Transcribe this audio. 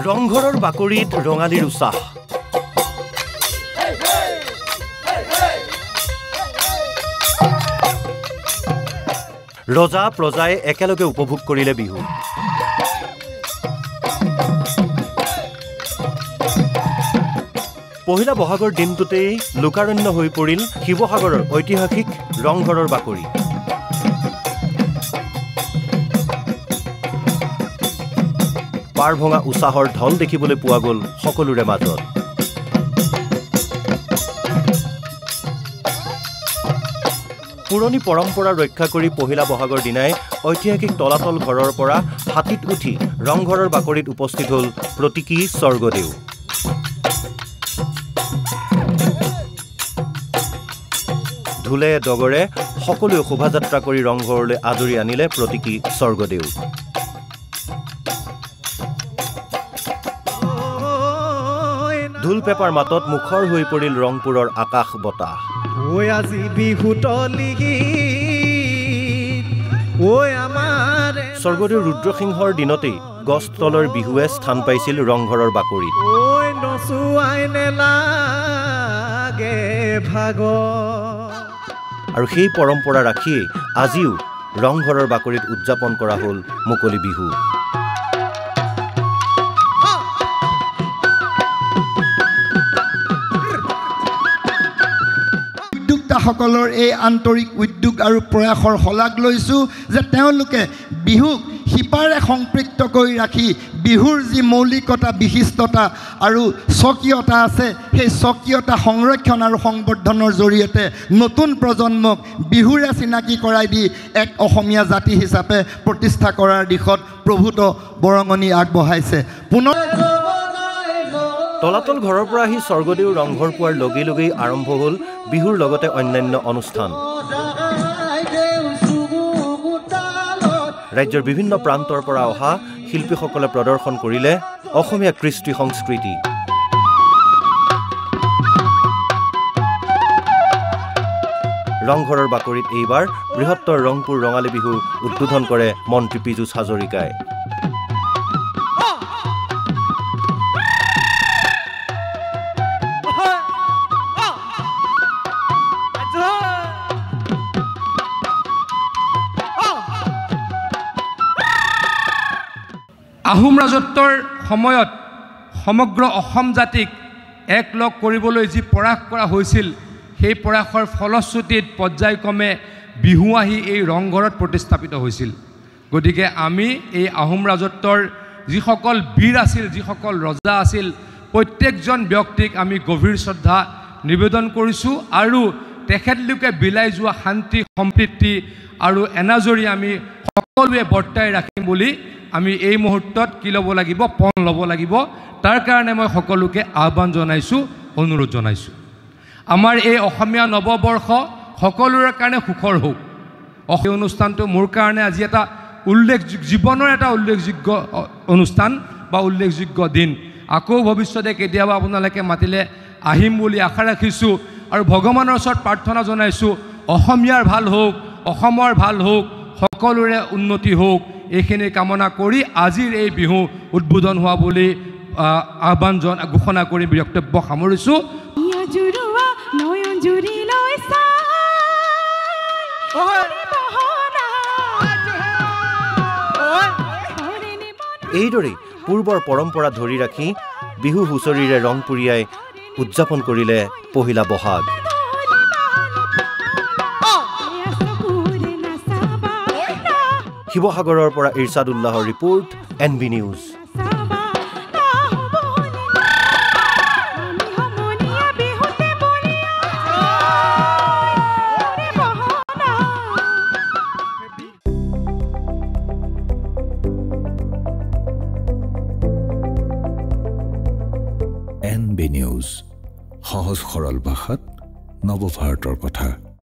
ৰংঘৰৰ বাকৰিত ৰঙালীৰ উৎসাহ ৰজা প্ৰজাই একেলগে উপভোগ কৰিলে বিহু পহিলা বহাগৰ দিনটোতেই লোকাৰণ্য হৈ পৰিল শিৱসাগৰৰ ঐতিহাসিক ৰংঘৰৰ বাকৰি পাৰ ভঙা উৎসাহৰ ঢল দেখিবলৈ পোৱা গ'ল সকলোৰে মাজত পুৰণি পৰম্পৰা ৰক্ষা কৰি পহিলা বহাগৰ দিনাই ঐতিহাসিক তলাতল ঘৰৰ পৰা হাতীত উঠি ৰংঘৰৰ বাকৰিত উপস্থিত হ'ল প্ৰতীকী স্বৰ্গদেউ ঢোলে ডগৰে সকলোৱে শোভাযাত্ৰা কৰি ৰংঘৰলৈ আদৰি আনিলে প্ৰতীকী স্বৰ্গদেউ ঢোল পেপাৰ মাতত মুখৰ হৈ পৰিল ৰংপুৰৰ আকাশ বতাহ স্বৰ্গদেউ ৰুদ্ৰসিংহৰ দিনতেই গছ তলৰ বিহুৱে স্থান পাইছিল ৰংঘৰৰ বাকৰিত আৰু সেই পৰম্পৰা ৰাখিয়েই আজিও ৰংঘৰৰ বাকৰিত উদযাপন কৰা হ'ল মুকলি বিহু সকলৰ এই আন্তৰিক উদ্যোগ আৰু প্ৰয়াসৰ শলাগ লৈছোঁ যে তেওঁলোকে বিহুক শিপাৰে সম্পৃক্ত কৰি ৰাখি বিহুৰ যি মৌলিকতা বিশিষ্টতা আৰু স্বকীয়তা আছে সেই স্বকীয়তা সংৰক্ষণ আৰু সংবৰ্ধনৰ জৰিয়তে নতুন প্ৰজন্মক বিহুৰে চিনাকি কৰাই দি এক অসমীয়া জাতি হিচাপে প্ৰতিষ্ঠা কৰাৰ দিশত প্ৰভূত বৰঙণি আগবঢ়াইছে পুনৰ তলাতল ঘৰৰ পৰা আহি স্বৰ্গদেউ ৰংঘৰ পোৱাৰ লগে লগেই আৰম্ভ হ'ল বিহুৰ লগতে অন্যান্য অনুষ্ঠান ৰাজ্যৰ বিভিন্ন প্ৰান্তৰ পৰা অহা শিল্পীসকলে প্ৰদৰ্শন কৰিলে অসমীয়া কৃষ্টি সংস্কৃতি ৰংঘৰৰ বাকৰিত এইবাৰ বৃহত্তৰ ৰংপুৰ ৰঙালী বিহু উদ্বোধন কৰে মন্ত্ৰী পীযুষ হাজৰিকাই আহোম ৰাজত্বৰ সময়ত সমগ্ৰ অসম জাতিক একলগ কৰিবলৈ যি প্ৰয়াস কৰা হৈছিল সেই প্ৰয়াসৰ ফলশ্ৰুতিত পৰ্যায়ক্ৰমে বিহু আহি এই ৰংঘৰত প্ৰতিস্থাপিত হৈছিল গতিকে আমি এই আহোম ৰাজত্বৰ যিসকল বীৰ আছিল যিসকল ৰজা আছিল প্ৰত্যেকজন ব্যক্তিক আমি গভীৰ শ্ৰদ্ধা নিবেদন কৰিছোঁ আৰু তেখেতলোকে বিলাই যোৱা শান্তি সম্প্ৰীতি আৰু এনাজৰি আমি সকলোৱে বৰ্তাই ৰাখিম বুলি আমি এই মুহূৰ্তত কি ল'ব লাগিব পণ ল'ব লাগিব তাৰ কাৰণে মই সকলোকে আহ্বান জনাইছোঁ অনুৰোধ জনাইছোঁ আমাৰ এই অসমীয়া নৱবৰ্ষ সকলোৰে কাৰণে সুখৰ হওক এই অনুষ্ঠানটো মোৰ কাৰণে আজি এটা জীৱনৰ এটা উল্লেখযোগ্য অনুষ্ঠান বা উল্লেখযোগ্য দিন আকৌ ভৱিষ্যতে কেতিয়াবা আপোনালোকে মাতিলে আহিম বুলি আশা ৰাখিছোঁ আৰু ভগৱানৰ ওচৰত প্ৰাৰ্থনা জনাইছোঁ অসমীয়াৰ ভাল হওক অসমৰ ভাল হওক সকলোৰে উন্নতি হওক এইখিনি কামনা কৰি আজিৰ এই বিহু উদ্বোধন হোৱা বুলি আহ্বান ঘোষণা কৰি বক্তব্য সামৰিছোঁ এইদৰেই পূৰ্বৰ পৰম্পৰা ধৰি ৰাখি বিহু হুঁচৰিৰে ৰংপুৰীয়াই উদযাপন কৰিলে পহিলা বহাগ শিৱসাগৰৰ পৰা ইৰছাদুল্লাহৰ report NB news NB news সহজ সৰল ভাষাত নৱভাৰতৰ কথা